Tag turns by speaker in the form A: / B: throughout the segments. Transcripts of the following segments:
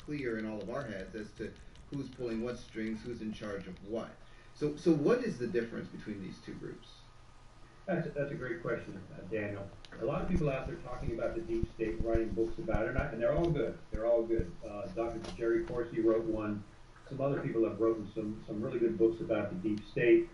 A: clear in all of our heads as to who's pulling what strings, who's in charge of what. So what is the difference between these two groups?
B: That's a great question, Daniel. A lot of people out there talking about the deep state, writing books about it, and they're all good. They're all good. Dr. Jerry Corsi wrote one. Some other people have written some really good books about the deep state.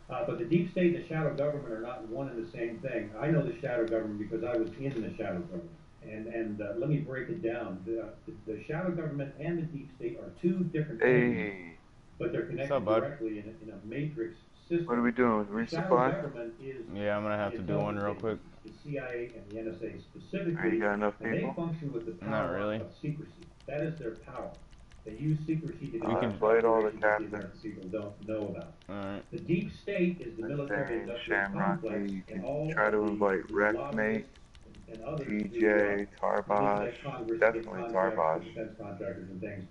B: But the deep state and the shadow government are not one and the same thing. I know the shadow government because I was in the shadow government. And let me break it down. The shadow government and the deep state are two different things, but they're connected directly in a matrix system.
C: What are we doing with resupply?
D: Yeah, I'm gonna have to do one real quick.
B: The CIA and the NSA specifically,
C: Are you got enough people?
B: they function with the power of secrecy. That is their power. They use secrecy to
C: you can fight all the captains.
B: People don't know about.
D: Alright.
B: The deep state is the military industrial complex.
C: You can try to invite Recmate, TJ, Tarbosh, definitely Tarbosh.
B: Defense contractors and things.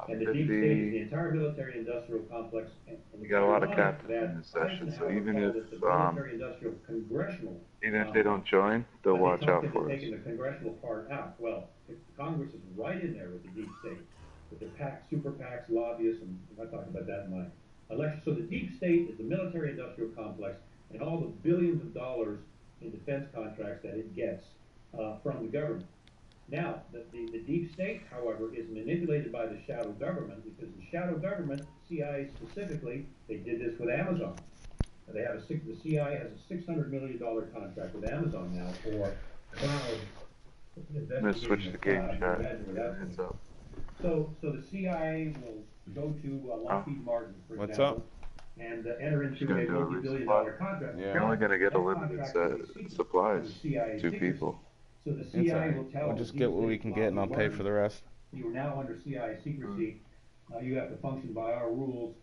B: And the deep state is the entire military industrial complex.
C: You got a lot of captains in this session, so even if they don't join, they'll watch out for us.
B: Taking the congressional part out. Well, if Congress is right in there with the deep state, with their PACs, super PACs, lobbyists, and I talked about that in my lecture. So the deep state is the military industrial complex and all the billions of dollars in defense contracts that it gets from the government. Now, the deep state, however, is manipulated by the shadow government because the shadow government, CIA specifically, they did this with Amazon. They have the CIA has a $600 million contract with Amazon now for cloud.
C: I'm going to switch the game chat. Heads up.
B: So the CIA will go to Lockheed Martin, for example, and enter into a multi-billion-dollar contract.
C: Yeah. You're only going to get a limited set of supplies, 2 people.
B: So the CIA will tell
D: we'll just get what we can get and I'll pay for the rest.
B: You are now under CIA secrecy. You have to function by our rules,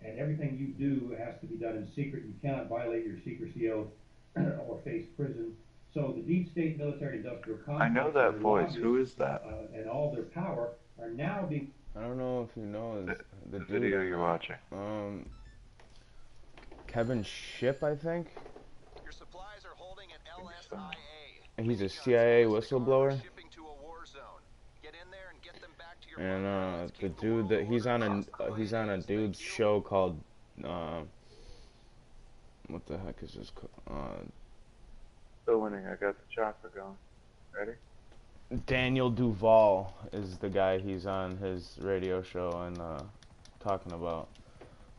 B: and everything you do has to be done in secret. You cannot violate your secrecy oath or face prison. So the deep state military industrial complex,
C: I know that voice. Who is that?
B: And all their power are now being...
D: I don't know if you know the
C: video you're watching.
D: Kevin Shipp, I think.
E: Your supplies are holding at LSIA.
D: He's a CIA whistleblower. And the dude that he's on a dude's show called what the heck is this called?
C: Still winning. I got the chopper going. Ready?
D: Daniel Duval is the guy. He's on his radio show and talking about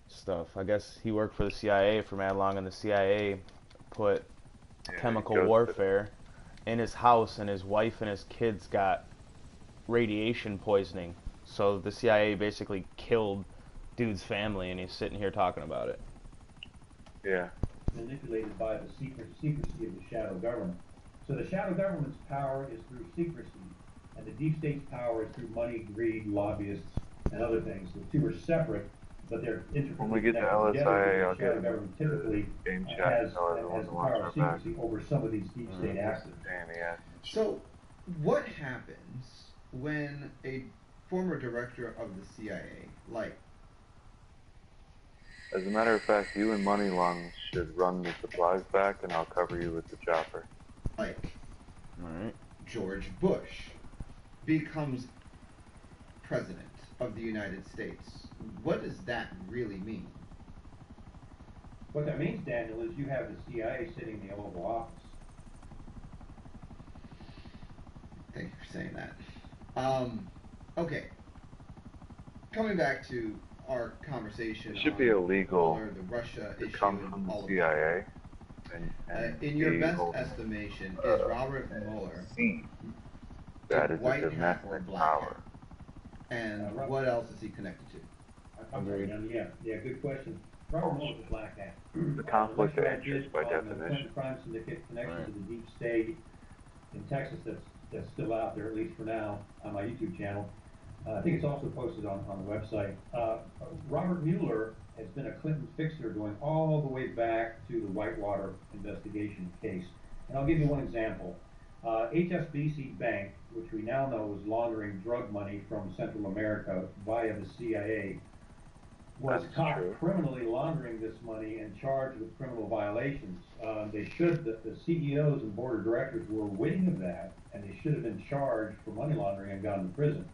D: stuff. I guess he worked for the CIA for mad long, and the CIA put chemical warfare in his house, and his wife and his kids got radiation poisoning. So the CIA basically killed dude's family, and he's sitting here talking about it.
C: Yeah.
B: Manipulated by the secrecy of the shadow government. So the shadow government's power is through secrecy, and the deep state's power is through money, greed, lobbyists, and other things. The two are separate, but they're intricately
C: when we get to LSIA, I'll get the game chat
B: has the power of secrecy over some of these deep state assets.
A: So what happens when a former director of the CIA, like...
C: As a matter of fact, you and Moneylong should run the supplies back, and I'll cover you with the chopper.
A: Like, George Bush becomes president of the United States. What does that really mean?
B: What that means, Daniel, is you have the CIA sitting in the Oval Office.
A: Thank you for saying that. Okay. Coming back to our conversation,
C: it should be illegal
A: the Russia
C: to
A: issue
C: come from the CIA.
A: In your best estimation, is Robert Mueller
C: that is
A: white
C: a
A: hat or
C: domestic
A: black
C: power?
A: hat? And what else is he connected to?
B: Agreed. Yeah, good question. Robert Mueller's a black hat.
C: The conflict of interest by definition.
B: Crime syndicate connection to the deep state in Texas that's still out there, at least for now, on my YouTube channel. I think it's also posted on the website. Robert Mueller has been a Clinton fixer going all the way back to the Whitewater investigation case. And I'll give you one example. HSBC Bank, which we now know was laundering drug money from Central America via the CIA, was caught criminally laundering this money and charged with criminal violations. The CEOs and board of directors were witting of that, and they should have been charged for money laundering and gone to prison.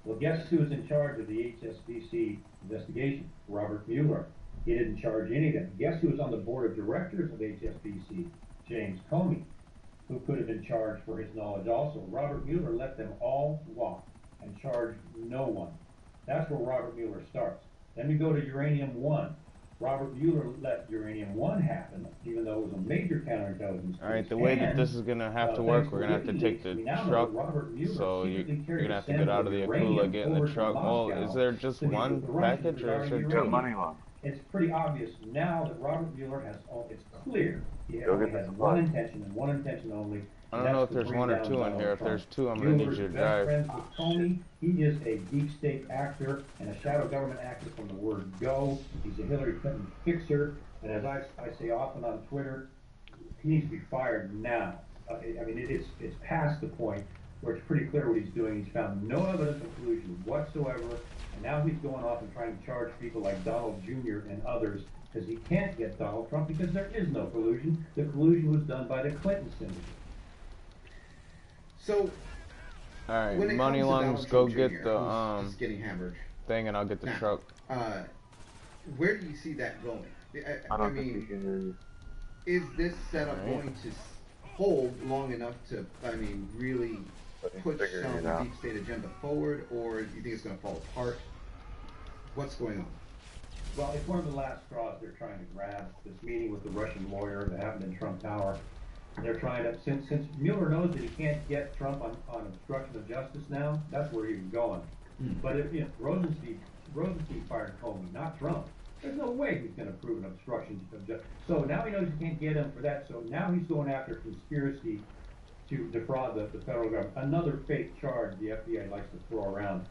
B: Well, guess who was in charge of the HSBC investigation? Robert Mueller. He didn't charge any of them. Guess who was on the board of directors of HSBC? James Comey, who could have been charged for his knowledge also. Robert Mueller let them all walk and charged no one. That's where Robert Mueller starts. Then we go to Uranium One. Robert Mueller let Uranium One happen, even though it was a major counterintelligence.
D: All right, the way that this is going to have to work, we're going to have to take the truck, so you're going to have to get out of the Akula, get in the truck. Well, is there just one package, or is there two?
C: Money long.
B: It's pretty obvious now that Robert Mueller has, it's clear, he only has one intention and one intention only.
D: I don't know if there's one or two in here. If there's two, I'm going to need you to drive.
B: Friends with Comey. He is a deep state actor and a shadow government actor from the word go. He's a Hillary Clinton fixer. And as I say often on Twitter, he needs to be fired now. I mean, it's past the point where it's pretty clear what he's doing. He's found no evidence of collusion whatsoever. And now he's going off and trying to charge people like Donald Jr. and others because he can't get Donald Trump because there is no collusion. The collusion was done by the Clinton syndicate.
A: So,
D: all right, Money Lungs, go get the
A: just getting hammered
D: thing, and I'll get the truck.
A: Where do you see that going? I mean, is this setup going to hold long enough to, I mean, really push some deep state agenda forward, or do you think it's going to fall apart? What's going on?
B: Well, it's one of the last straws they're trying to grab. This meeting with the Russian lawyer that happened in Trump Tower. They're trying to, since Mueller knows that he can't get Trump on obstruction of justice now, that's where he was going. But if Rosenstein fired Comey, not Trump, there's no way he's going to prove an obstruction of justice. So now he knows he can't get him for that. So now he's going after conspiracy to defraud the federal government. Another fake charge the FBI likes to throw around.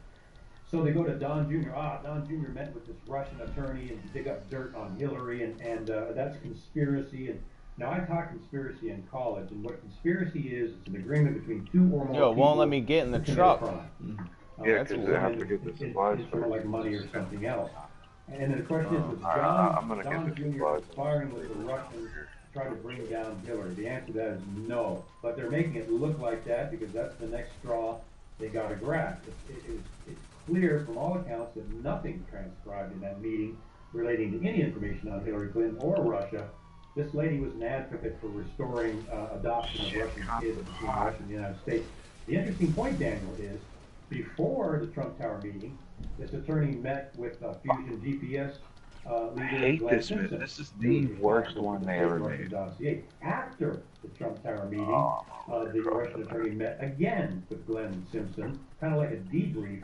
B: So they go to Don Jr. Don Jr. met with this Russian attorney and dig up dirt on Hillary, and that's conspiracy. And now, I taught conspiracy in college, and what conspiracy is, it's an agreement between two or more people.
D: Won't let me get in the truck.
C: Yeah, because they have to get the supplies
B: it's sort of like money or something else. And then the question is, was Don Jr. conspiring with the Russians to try to bring down Hillary? The answer to that is no. But they're making it look like that because that's the next straw they got to grab. It's clear from all accounts that nothing transcribed in that meeting relating to any information on Hillary Clinton or Russia. This lady was an advocate for restoring adoption of Russian kids between Russia and the United States. The interesting point, Daniel, is before the Trump Tower meeting, this attorney met with Fusion GPS leader.
C: I hate
B: Glenn
C: this,
B: Simpson,
C: man. This is the worst one they ever made.
B: After the Trump Tower meeting, the Russian attorney met again with Glenn Simpson, kind of like a debrief.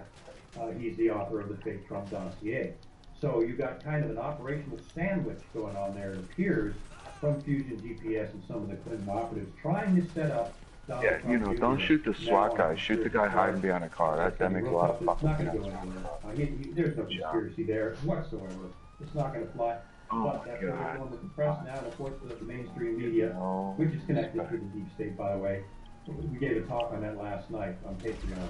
B: He's the author of the fake Trump dossier. So you got kind of an operational sandwich going on there, it appears, from Fusion GPS and some of the Clinton operatives trying to set up Donald Trump
C: you know, don't shoot the SWAT guy. Shoot the guy hiding behind a car. That makes a lot of fucking sense.
B: There's no conspiracy there whatsoever. It's not going to fly. But that's what's going with the press now, and of course the mainstream media, which is connected to the deep state, by the way. We gave a talk on that last night on Patreon.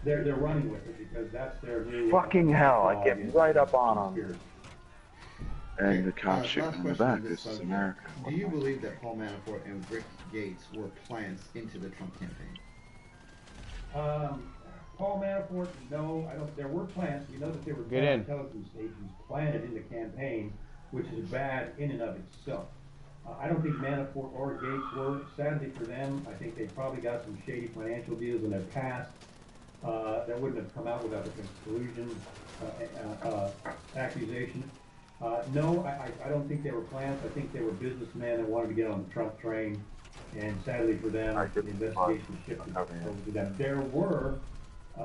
B: They're running with it because that's their new...
C: Fucking hell, I get right up on them. And the cops shooting in the back. This is America.
A: Do you believe that Paul Manafort and Rick Gates were plants into the Trump campaign?
B: Paul Manafort, no, I don't. There were plants. You know that there were intelligence agents planted in the campaign, which is bad in and of itself. I don't think Manafort or Gates were. Sadly for them, I think they probably got some shady financial deals in their past that wouldn't have come out without the collusion accusation. No, I don't think they were plants. I think they were businessmen that wanted to get on the Trump train, and sadly for them, the investigation shifted over to them. There were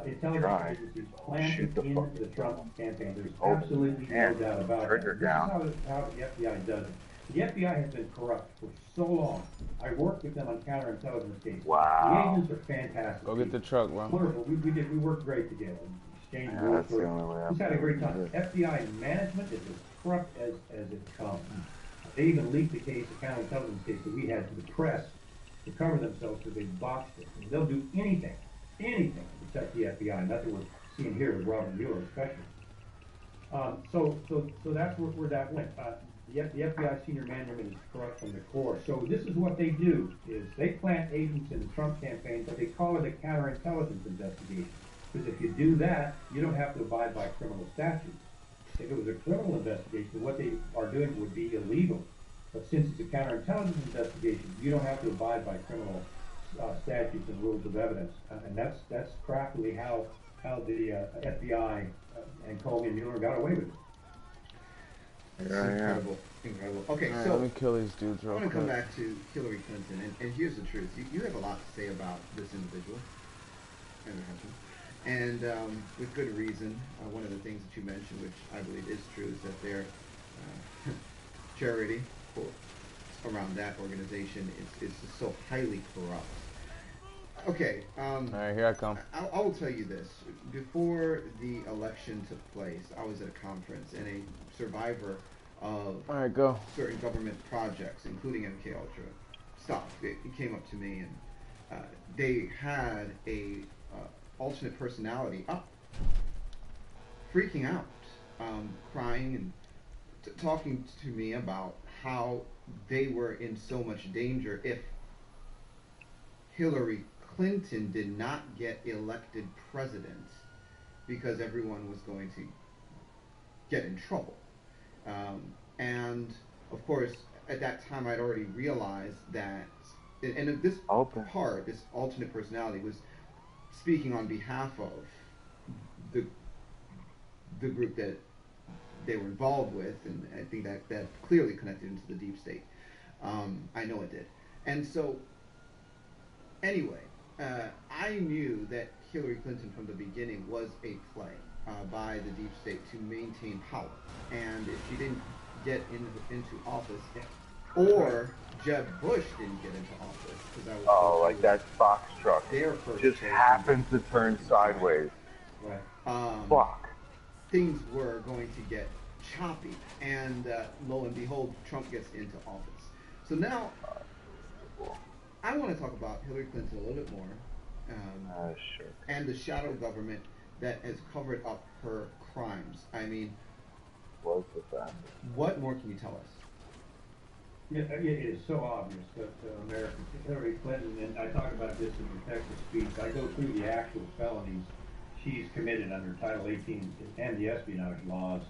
B: intelligence agencies planted into the Trump campaign. There's absolutely no doubt about that. This is how the FBI does it. The FBI has been corrupt for so long. I worked with them on counterintelligence cases.
C: Wow.
B: The agents are fantastic.
D: Go get the truck, Ron.
B: Wonderful. We worked great together. Exchanged work. We've had a great time. FBI management is as corrupt as it comes. They even leaked the case, the counterintelligence case that we had to the press to cover themselves because they botched it. And they'll do anything to protect the FBI. And that's what we're seeing here with Robert Mueller especially. So that's where that went. The FBI senior management is corrupt from the core. So this is what they do, is they plant agents in the Trump campaign, but they call it a counterintelligence investigation. Because if you do that, you don't have to abide by criminal statutes. If it was a criminal investigation, what they are doing would be illegal. But since it's a counterintelligence investigation, you don't have to abide by criminal statutes and rules of evidence. And that's craftily how the FBI and Comey and Mueller got away with it.
A: Incredible. Incredible. Okay,
D: right,
A: so
D: let me kill these dudes real
A: I want to
D: quick.
A: come back to Hillary Clinton, and here's the truth. You have a lot to say about this individual and her husband. And with good reason. One of the things that you mentioned, which I believe is true, is that their charity around that organization is so highly corrupt. Okay.
D: All right, here I come.
A: I will tell you this. Before the election took place, I was at a conference, and a survivor of
D: All right, go.
A: certain government projects, including MK Ultra stuff, it came up to me, and they had a alternate personality up, freaking out, crying and talking to me about how they were in so much danger if Hillary Clinton did not get elected president, because everyone was going to get in trouble. And of course, at that time, I'd already realized that, and this part, this alternate personality, was speaking on behalf of the group that they were involved with, and I think that clearly connected into the deep state. I know it did. And so, anyway, I knew that Hillary Clinton from the beginning was a play by the deep state to maintain power. And if she didn't get into office, or Jeb Bush didn't get into office, because I was
C: like that Fox truck just happened to turn sideways.
A: Right.
C: Fuck.
A: Things were going to get choppy, and lo and behold, Trump gets into office. So now, I want to talk about Hillary Clinton a little bit more,
C: sure.
A: and the shadow government that has covered up her crimes. I mean, what more can you tell us?
B: Yeah, it is so obvious that American Hillary Clinton, and I talk about this in the Texas speech, I go through the actual felonies she's committed under Title 18 and the espionage laws.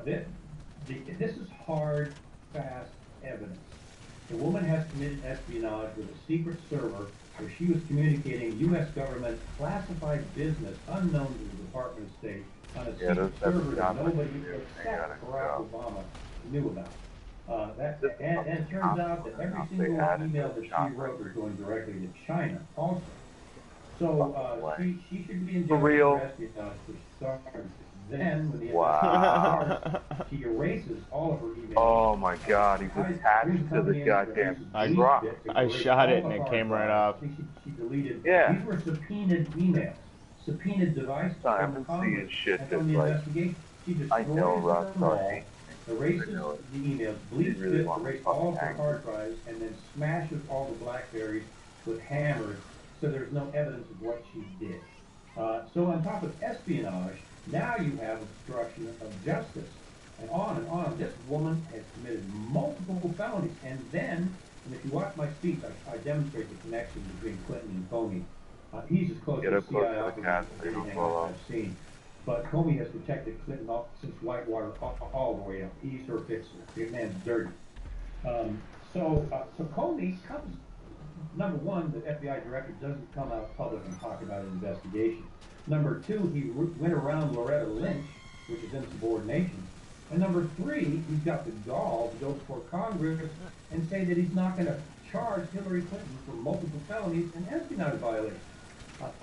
B: This is hard, fast evidence. The woman has committed espionage with a secret server where she was communicating U.S. government classified business unknown to the Department of State on a secret server that nobody except Barack Obama knew about. And it turns out that every single email that she wrote was going directly to China also. So she should be in jail for espionage for starters. Then, when the investigation starts, she erases all of her emails.
C: Oh my God, he's attached to the goddamn rock.
D: I shot it and it came right off.
B: She deleted.
C: Yeah.
B: These were subpoenaed emails, subpoenaed devices from Congress. And from the investigation, she destroys them all, erases the emails, bleeds it, erases all of her hard drives, and then smashes all the BlackBerries with hammers, so there's no evidence of what she did. So on top of espionage, now you have obstruction of justice, and on and on. This woman has committed multiple felonies, and if you watch my speech, I demonstrate the connection between Clinton and Comey. He's as close to the CIA operative as anything I've seen. But Comey has protected Clinton since Whitewater all the way up. He's her fixer. The man's dirty. So Comey comes. Number one, the FBI director doesn't come out public and talk about an investigation. Number two, he went around Loretta Lynch, which is insubordination. And number three, he's got the gall to go before Congress and say that he's not going to charge Hillary Clinton for multiple felonies and espionage violations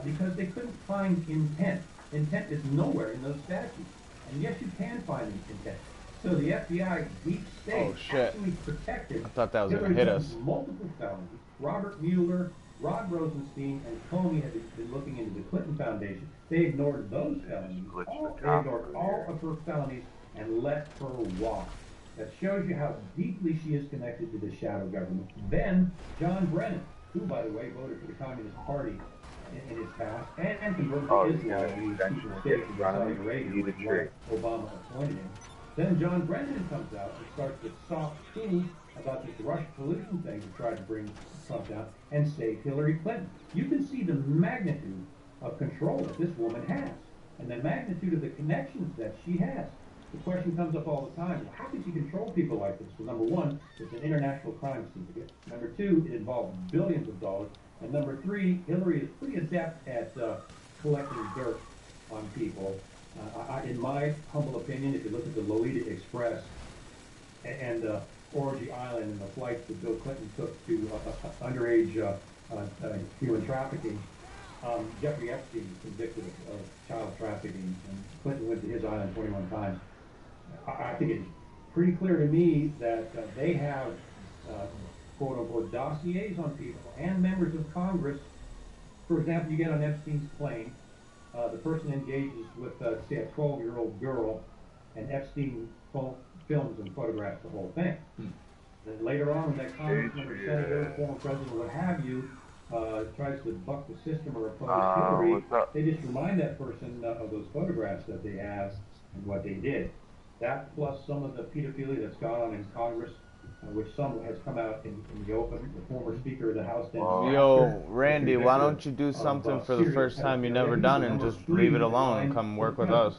B: because they couldn't find intent. Intent is nowhere in those statutes. And yes, you can find intent. So the FBI deep state actually protected
D: I thought that was
B: Hillary
D: going to hit us.
B: Clinton's multiple felonies. Robert Mueller, Rod Rosenstein, and Comey had been looking into the Clinton Foundation. They ignored those felonies. They ignored all of her felonies and let her walk. That shows you how deeply she is connected to the shadow government. Then John Brennan, who, by the way, voted for the Communist Party in his past and converted to Islam when he was chief of state in Saudi Arabia, where Obama appointed him. Then John Brennan comes out and starts this soft coup about this Russia collusion thing to try to bring Trump down and save Hillary Clinton. You can see the magnitude of control that this woman has, and the magnitude of the connections that she has. The question comes up all the time, how can she control people like this? Well, number one, it's an international crime syndicate. Number two, it involves billions of dollars. And number three, Hillary is pretty adept at collecting dirt on people. In my humble opinion, if you look at the Lolita Express and Orgy Island and the flights that Bill Clinton took to underage human trafficking, Jeffrey Epstein was convicted of child trafficking, and Clinton went to his island 21 times. I think it's pretty clear to me that they have quote-unquote dossiers on people and members of Congress. For example, you get on Epstein's plane, the person engages with, say, a 12-year-old girl, and Epstein films and photographs the whole thing. Then later on, when that congressman or senator, former president, what have you, tries to buck the system or oppose Hillary, they just remind that person of those photographs that they have and what they did. That plus some of the pedophilia that's gone on in Congress, which some has come out in the open. The former Speaker of the House,
D: Yo, Randy, why don't you do something for the first time you've never done and just leave it alone and come work with us?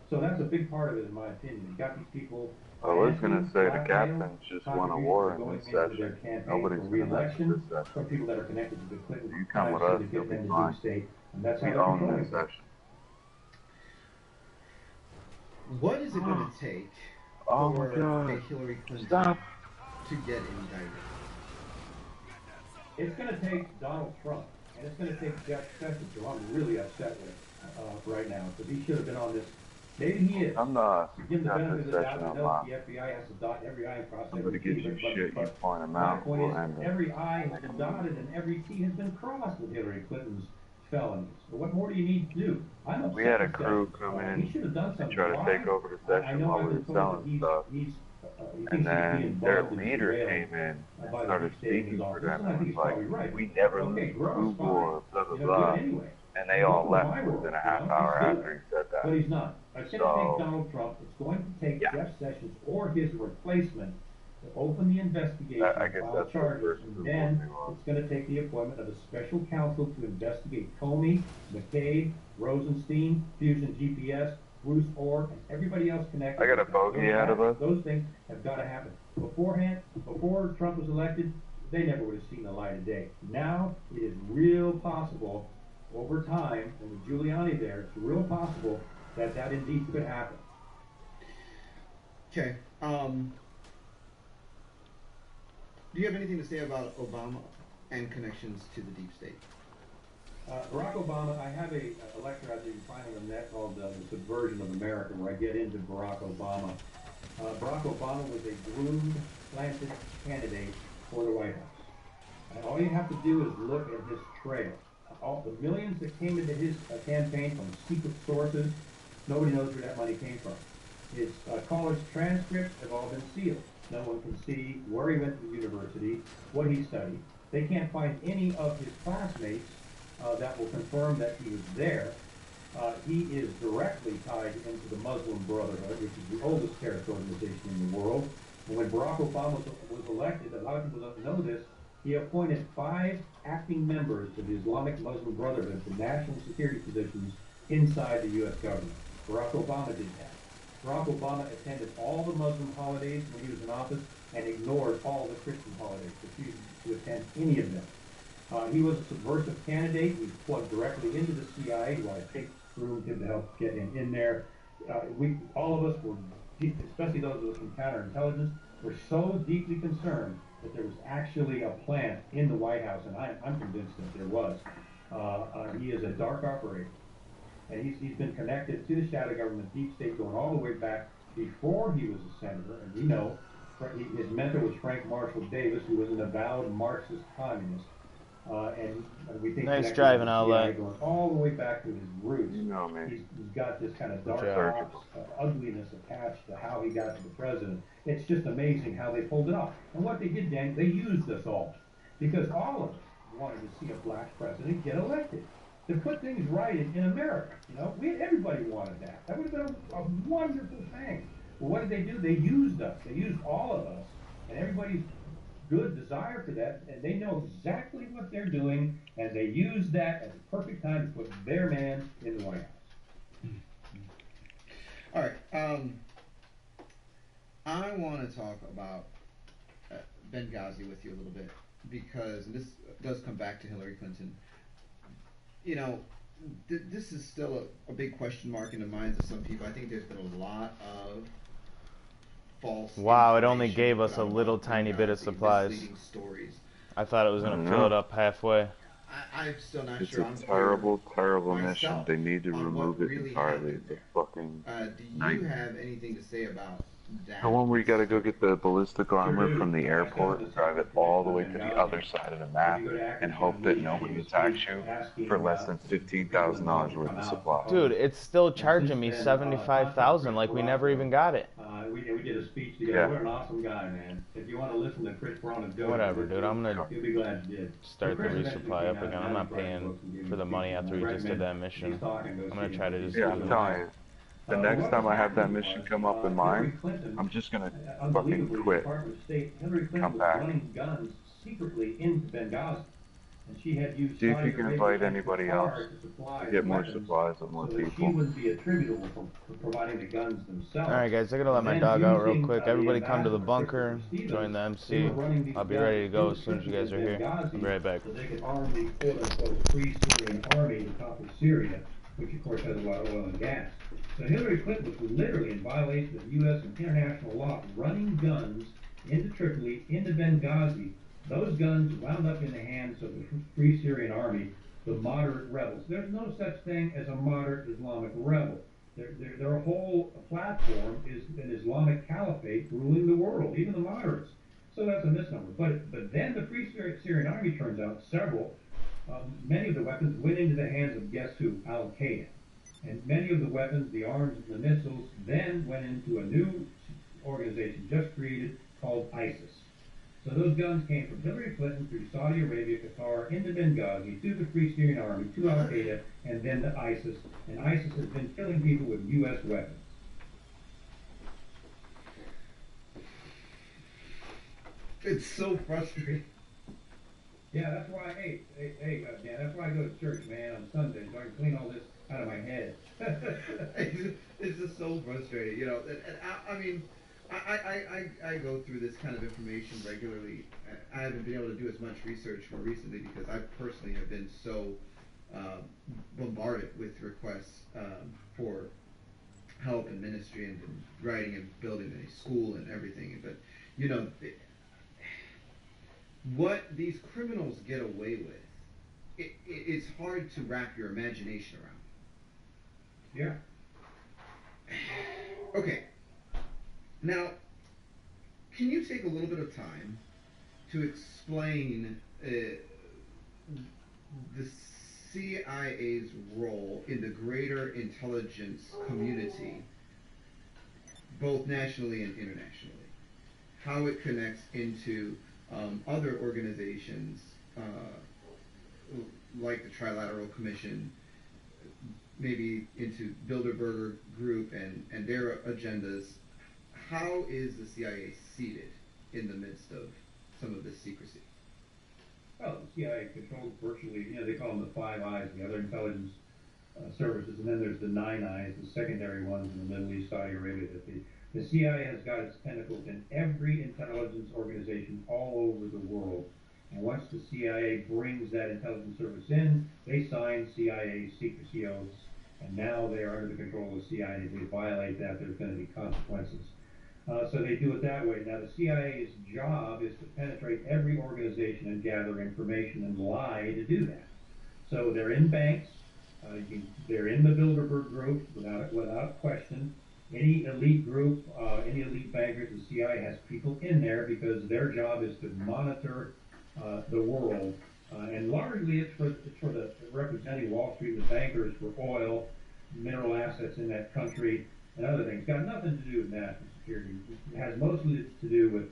B: So that's a big part of it, in my opinion. You've got these people.
C: I was going to say the captains just won a war in this session. Nobody's going to mess with this session.
B: People that are connected to the Clinton.
C: You come with us, you'll be fine. We own this session.
A: What is it going to take for Hillary Clinton to get indicted?
B: It's going to take Donald Trump, and it's going to take Jeff Sessions, who I'm really upset with right now, because he should have been on this. Maybe he is.
C: I'm not.
B: Give him the benefit of the doubt. The FBI has to dot every I and cross every T.
C: Somebody get your shit, you point them out.
B: The point is, every I has been dotted and every T has been crossed with Hillary Clinton's felonies. So what more do you need to do?
C: We had a crew come in and try to take over the session while we were selling stuff. And then their leader came in and started speaking for them and was like, we never lose Google or blah, blah, blah. And they all left within a half hour after he said that.
B: But he's not. It's going to take Donald Trump. It's going to take Jeff Sessions or his replacement to open the investigation, file charges, and then it's going to take the appointment of a special counsel to investigate Comey, McCabe, Rosenstein, Fusion GPS, Bruce Orr, and everybody else connected.
C: I got a bogey out of us.
B: Those things have got to happen. Beforehand, before Trump was elected, they never would have seen the light of day. Now, it is real possible, over time, and with Giuliani there, it's real possible that that indeed could happen.
A: Okay. Do you have anything to say about Obama and connections to the deep state?
B: Barack Obama, I have a lecture out there you can find on the net called The Subversion of America, where I get into Barack Obama. Barack Obama was a groomed, planted candidate for the White House. And all you have to do is look at his trail. All the millions that came into his campaign from secret sources, nobody knows where that money came from. His college transcripts have all been sealed. No one can see where he went to the university, what he studied. They can't find any of his classmates that will confirm that he was there. He is directly tied into the Muslim Brotherhood, which is the oldest terrorist organization in the world. And when Barack Obama was elected, a lot of people don't know this, he appointed 5 acting members of the Islamic Muslim Brotherhood to national security positions inside the U.S. government. Barack Obama did that. Barack Obama attended all the Muslim holidays when he was in office and ignored all the Christian holidays, refusing to attend any of them. He was a subversive candidate. He plugged directly into the CIA, who I think groomed him to help get him in there. All of us were, especially those of us from counterintelligence, were so deeply concerned that there was actually a plant in the White House, and I'm convinced that there was. He is a dark operator, and he's been connected to the shadow government, deep state, going all the way back before he was a senator. And we know his mentor was Frank Marshall Davis, who was an avowed Marxist communist. And we think
D: nice driving,
B: going all the way back to his roots.
C: You know, man.
B: He's got this kind of dark ugliness attached to how he got to the president. It's just amazing how they pulled it off. And what they did, Dan, they used us all. Because all of us wanted to see a black president get elected. To put things right in America. You know, everybody wanted that. That would have been a wonderful thing. Well, what did they do? They used us. They used all of us. And everybody's good desire for that, and they know exactly what they're doing, and they use that as a perfect time to put their man in the White House.
A: All right. I want to talk about Benghazi with you a little bit, because this does come back to Hillary Clinton. You know, this is still a big question mark in the minds of some people. I think there's been a lot of false.
D: Wow, it only gave us a little tiny bit of supplies. I thought it was going to fill it up halfway.
A: I'm still not
C: it's
A: sure.
C: It's a terrible, terrible mission. They need to remove it
A: really
C: entirely. It's a fucking
A: do you have anything to say about that?
C: The one where you got to go get the ballistic armor from the airport and drive it all the way to the other side of the map and hope that nobody attacks you for less than $15,000 worth of supplies.
D: Dude, it's still charging me $75,000 like we never even got it.
B: We did a speech together. What an awesome guy, man. If you want to listen to Chris Brown and do
D: whatever, dude. I'm gonna
B: you'll be glad you did.
D: Start the resupply up again. I'm not paying for the money after we just did that mission. I'm gonna try to just.
C: Yeah, I'm telling you. The next time I have that mission come up in mine, I'm just gonna fucking quit. Come back.
B: Guns secretly into Benghazi. And she had used
C: see if you can invite anybody else to get more supplies and more people.
B: She wouldn't be attributable for providing the guns themselves.
D: Alright guys, I gotta let my dog out real quick. Everybody come to the bunker, join the MC. I'll be ready to go as soon as you guys are here. I'll be right back.
B: So they could arm the quote-unquote Free Syrian Army to topple Syria, which of course has a lot of oil and gas. So Hillary Clinton was literally in violation of U.S. and international law, running guns into Tripoli, into Benghazi. Those guns wound up in the hands of the Free Syrian Army, the moderate rebels. There's no such thing as a moderate Islamic rebel. Their whole platform is an Islamic caliphate ruling the world, even the moderates. So that's a misnomer. But then the Free Syrian Army, turns out, many of the weapons went into the hands of, guess who? Al-Qaeda. And many of the weapons, the arms and the missiles, then went into a new organization just created called ISIS. So those guns came from Hillary Clinton through Saudi Arabia, Qatar, into Benghazi, to the Free Syrian Army, to Al-Qaeda, and then to ISIS. And ISIS has been killing people with U.S. weapons.
A: It's so frustrating.
B: Yeah, that's why, hey, Dan, that's why I go to church, man, on Sundays, so I can clean all this out of my head.
A: It's just so frustrating, you know. And I mean, I go through this kind of information regularly. I haven't been able to do as much research more recently because I personally have been so bombarded with requests for help and ministry and writing and building a school and everything. But, you know, what these criminals get away with, it's hard to wrap your imagination around.
B: Yeah.
A: Okay. Now, can you take a little bit of time to explain the CIA's role in the greater intelligence community, both nationally and internationally? How it connects into other organizations like the Trilateral Commission, maybe into Bilderberger Group and their agendas. How is the CIA seated in the midst of some of this secrecy?
B: Well, the CIA controls virtually, they call them the Five Eyes, the other intelligence services, and then there's the Nine Eyes, the secondary ones in the Middle East, Saudi Arabia. The CIA has got its tentacles in every intelligence organization all over the world. And once the CIA brings that intelligence service in, they sign CIA secrecy oaths, and now they are under the control of the CIA. If they violate that, there's going to be consequences. So they do it that way. Now, the CIA's job is to penetrate every organization and gather information and lie to do that. So they're in banks. They're in the Bilderberg Group without question. Any elite group, any elite bankers, the CIA has people in there because their job is to monitor the world. And largely it's for the representing Wall Street and the bankers for oil, mineral assets in that country, and other things. Got nothing to do with national security. It has mostly to do with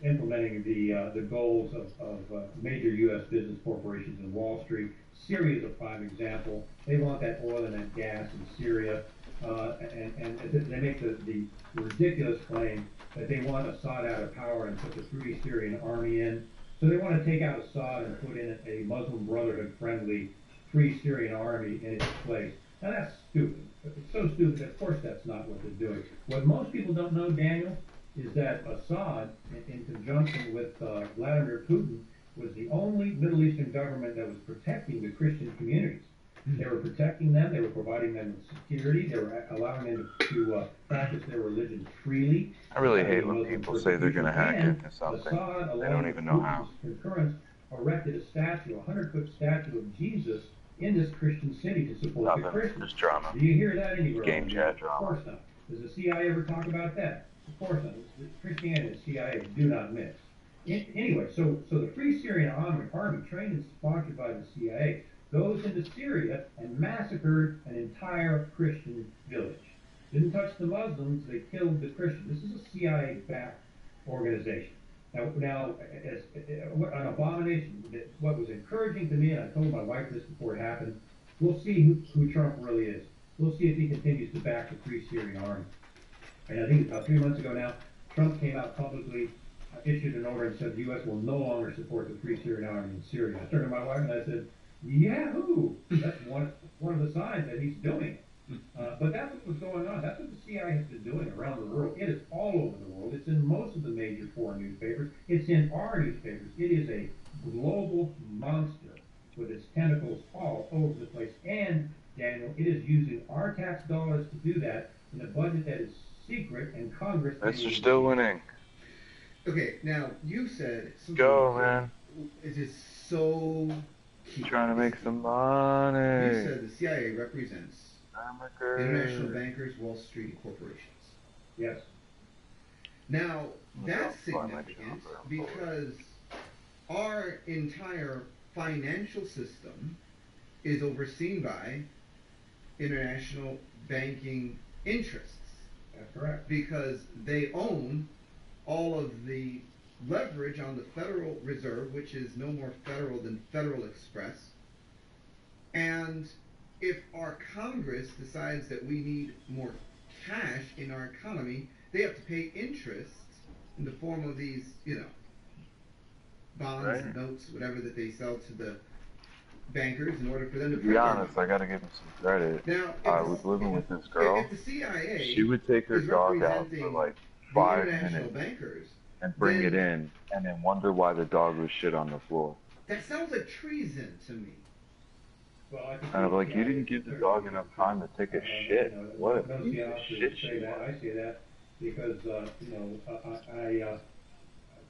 B: implementing the goals of major U.S. business corporations in Wall Street. Syria is a prime example. They want that oil and that gas in Syria. and they make the ridiculous claim that they want Assad out of power and put the Free Syrian Army in. So they want to take out Assad and put in a Muslim Brotherhood-friendly Free Syrian Army in its place. Now that's stupid. It's so stupid that of course that's not what they're doing. What most people don't know, Daniel, is that Assad, in conjunction with Vladimir Putin, was the only Middle Eastern government that was protecting the Christian communities. They were protecting them, they were providing them with security, they were allowing them to practice their religion freely.
C: I really hate when people say they're going to hack into something.
B: Assad,
C: They don't even know how.
B: Concurrence, erected a statue, a 100-foot statue of Jesus in this Christian city to support the Christians.
C: Just drama.
B: Do you hear that anywhere?
C: Game chat drama.
B: Of course not. Does the CIA ever talk about that? Of course not. Christianity and the CIA do not mix. Anyway, so the Free Syrian Army, trained and sponsored by the CIA, goes into Syria and massacred an entire Christian village. Didn't touch the Muslims, they killed the Christians. This is a CIA-backed organization. Now, as an abomination, what was encouraging to me, and I told my wife this before it happened, we'll see who Trump really is. We'll see if he continues to back the Free Syrian Army. And I think it's about 3 months ago now, Trump came out publicly, issued an order and said the U.S. will no longer support the Free Syrian Army in Syria. I turned to my wife and I said, yahoo! That's one of the signs that he's doing it. But that's what was going on. That's what the CIA has been doing around the world. It is all over the world. It's in most of the major foreign newspapers. It's in our newspapers. It is a global monster with its tentacles all over the place. And, Daniel, it is using our tax dollars to do that in a budget that is secret and Congress...
C: Mr.Stillwinning.
A: Okay, now, you said...
C: Go, man.
A: It is so... key.
C: Trying to make some money.
A: You said the CIA represents international bankers, Wall Street, and corporations.
B: Yes.
A: Now, that's significant because our entire financial system is overseen by international banking interests.
B: That's correct.
A: Because they own all of the leverage on the Federal Reserve, which is no more federal than Federal Express. And if our Congress decides that we need more cash in our economy, they have to pay interest in the form of these, bonds, notes, whatever that they sell to the bankers in order for them to
C: be honest, I gotta give him some credit.
A: Now,
C: I was living with this girl.
A: If the CIA
C: she would take her dog out for like 5 minutes
A: bankers,
C: and bring it in, and then wonder why the dog was shit on the floor.
A: That sounds like treason to me.
B: Well,
C: and I'm like, you didn't give the dog enough time to take a shit. What a piece of shit she was.
B: I say that because,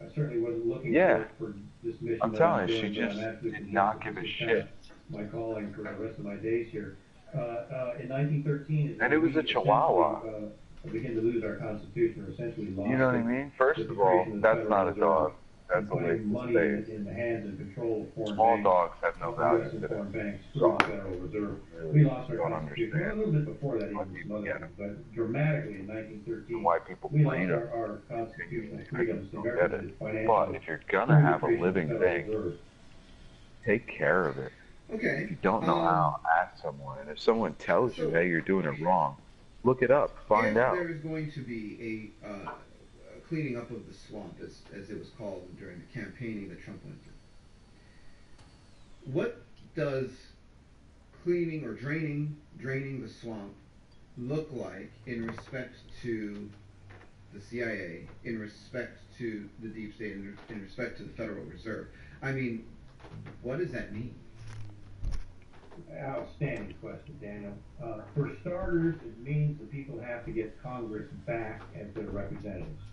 B: I certainly wasn't looking for this mission.
C: I'm telling you, she just did not give a shit.
B: My calling for the rest of my days here. In 1913,
C: and it was a Chihuahua.
B: Begin to lose our Constitution, or essentially lost.
C: You know what I mean? First of all, that's not a dog. That's a waste of space.
B: In the hands and control of foreign
C: Small
B: banks,
C: dogs have no value to
B: foreign
C: them.
B: banks,
C: So,
B: the Federal Reserve. We lost our
C: don't
B: Constitution.
C: understand.
B: A little bit before that, even some other things, but dramatically in 1913,
C: Why people
B: we
C: bleed
B: lost
C: them.
B: our constitutional
C: I
B: freedoms.
C: don't get it. But if you're gonna have a living thing, take care of it.
A: Okay.
C: If you don't know how, ask someone. And if someone tells you, hey, you're doing it wrong, look it up, find out.
A: There is going to be a cleaning up of the swamp, as it was called during the campaigning that Trump went through. What does cleaning or draining the swamp look like in respect to the CIA, in respect to the deep state, in respect to the Federal Reserve? I mean, what does that mean?
B: Outstanding question, Daniel. For starters, it means that people have to get Congress back as their representatives.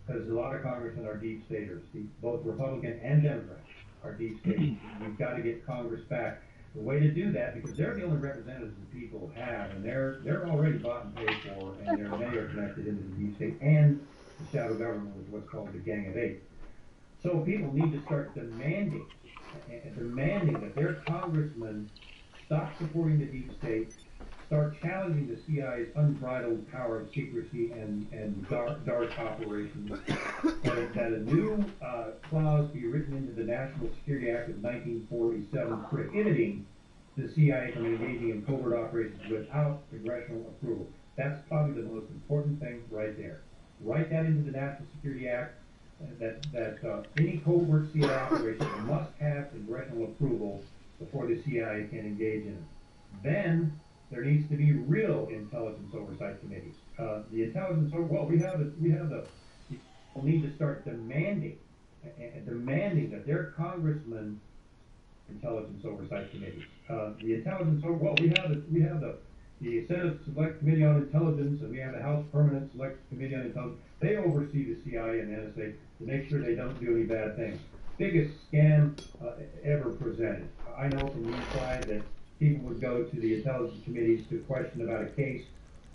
B: Because a lot of congressmen are deep staters. Both Republican and Democrat are deep staters. We've got to get Congress back. The way to do that, because they're the only representatives the people have, and they're already bought and paid for, and they are connected into the deep state and the shadow government with what's called the Gang of Eight. So people need to start demanding that their congressmen stop supporting the deep state, start challenging the CIA's unbridled power of secrecy and dark operations, that a new clause be written into the National Security Act of 1947 prohibiting the CIA from engaging in covert operations without congressional approval. That's probably the most important thing right there. Write that into the National Security Act, that any covert CIA operation must have congressional approval before the CIA can engage in it. Then there needs to be real intelligence oversight committees. The intelligence, well, we have the, people need to start demanding that their congressmen intelligence oversight committees. The intelligence, well, we have the Senate Select Committee on Intelligence, and we have the House Permanent Select Committee on Intelligence. They oversee the CIA and NSA to make sure they don't do any bad things. Biggest scam ever presented. I know from the inside that people would go to the intelligence committees to question about a case,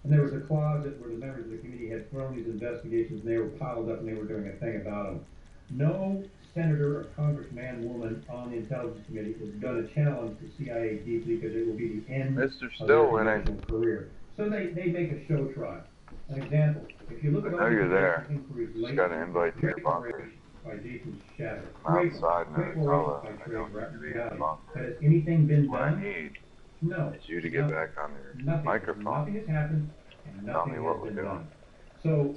B: and there was a closet where the members of the committee had thrown these investigations, and they were piled up, and they were doing a thing about them. No senator or congressman, woman on the intelligence committee is going to challenge the CIA deeply because it will be the end of their career. So they make a show trial. An example, if you look at all the inquiries lately,
C: got an invite to your bunker.
B: By Jason Shatter.
C: Outside in Arizona, I don't need to be in the bunker.
B: Has anything been
C: What
B: done?
C: I need
B: No.
C: is you to get back on your microphone.
B: Nothing has happened, and
C: Tell me
B: nothing
C: what
B: has
C: we're
B: been
C: doing.
B: done. So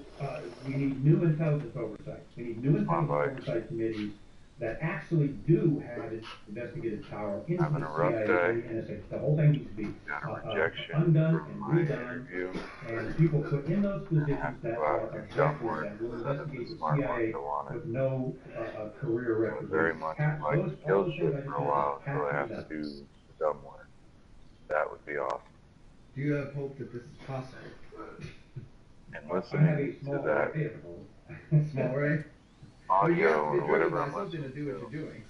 B: we need new intelligence oversight. We need new intelligence oversight committees that actually do have investigative power into
C: Having
B: the
C: a rough
B: CIA
C: day.
B: and the NSA. The whole thing needs to be
C: Got a rejection
B: undone
C: from
B: and
C: my
B: redone,
C: interview.
B: and people put in those positions that are objective,
C: somewhere
B: that will
C: instead of the
B: investigate the
C: smart
B: CIA
C: ones that want it.
B: with no career
C: I
B: record.
C: very much like to kill shit for a while until I have to do the dumb one. That would be awesome.
A: Do you have hope that this is possible?
C: And
B: I have a
C: listening to
B: small
C: that
B: array of those.
A: Small Ray?
C: audio or
A: Well,
C: whatever
A: you
C: I'm
A: have to be driven by something to
C: listening
A: do what
C: to,
A: you're doing.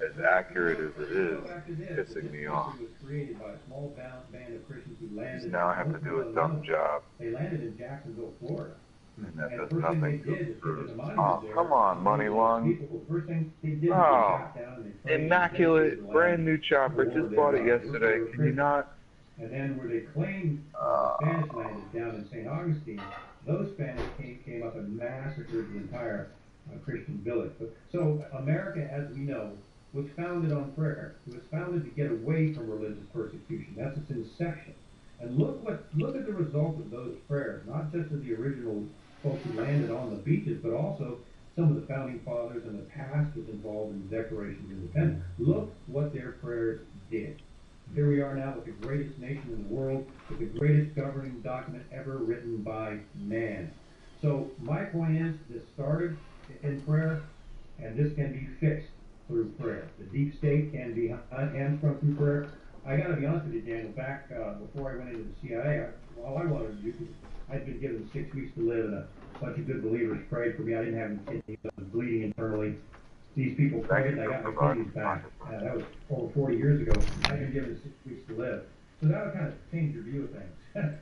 C: as accurate as it is, pissing me off.
B: Was created by a small band of Christians who landed.
C: Now I have to do a dumb job,
B: They landed in Jacksonville, Florida.
C: and that
B: And
C: does
B: the first thing they
C: nothing
B: did
C: to
B: is put
C: improve.
B: the monument
C: Oh,
B: there.
C: come on, Money Lung.
B: People, the first thing they did was
C: Oh,
B: they shot down and they prayed
C: immaculate,
B: and
C: brand new chopper. Just bought it yesterday. Can you not?
B: And then where they claimed Spanish landed down in St. Augustine, those Spanish came up and massacred the entire Christian village. So America, as we know, was founded on prayer. It was founded to get away from religious persecution. That's its inception. And look at the result of those prayers, not just of the original folks who landed on the beaches, but also some of the founding fathers and the pastors involved in the Declaration of Independence. Look what their prayers did. Here we are now with the greatest nation in the world, with the greatest governing document ever written by man. So my point is, this started in prayer, and this can be fixed through prayer. The deep state can be hamstrung through prayer. I got to be honest with you, Daniel. Back before I went into the CIA, all I wanted to do, I'd been given 6 weeks to live, and a bunch of good believers prayed for me. I didn't have any kidneys. I was bleeding internally. These people prayed, and I got my kidneys back. That was over 40 years ago. I'd been given 6 weeks to live. So that would kind of change your view of things.